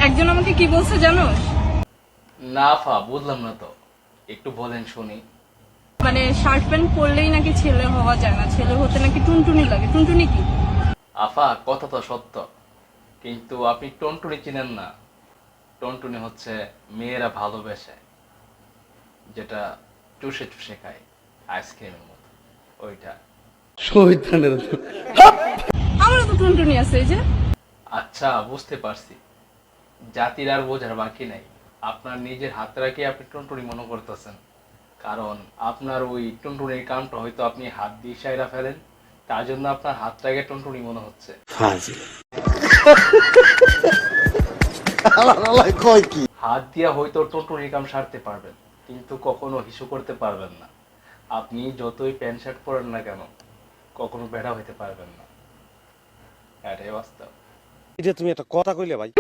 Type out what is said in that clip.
একজন আমাকে কি বলছে জানোস? না আফা, বুঝলাম না তো, একটু বলেন শুনি। মানে শার্ট প্যান্ট পরলেই নাকি ছেলে হওয়া যায় না, ছেলে হতে নাকি টুনটুনি লাগে। টুনটুনি কি? আফা, কথা তো সত্য, কিন্তু আপনি টনটুনি চিনেন না। টনটুনি হচ্ছে মেয়েরা ভালোবেসে, যেটা চুষে চুষে খায় আইসক্রিমের মতো, ওইটা। আমারও তো টুনটুনি আছে, এই যে। আচ্ছা, বুঝতে পারছি। জাতির আর বোঝার বাকি নাই। আপনার নিজের হাতটাকে আপনি টুনটুনি মনে করতেছেন, কারণ আপনার ওই টুনটুনির কামটা হয়তো আপনি হাত দিয়ে সাইরা ফেলেন, তার জন্য আপনার হাতটাকে টুনটুনি মনে হচ্ছে। হাত দিয়া হয়তো টুনটুনির কাম সারতে পারবেন, কিন্তু কখনো হিসু করতে পারবেন না। আপনি যতই প্যান্ট শার্ট পরেন না কেন, কখনো বেড়া হইতে পারবেন না। এটাই বাস্তব। এটা তুমি একটা কথা কইলে ভাই।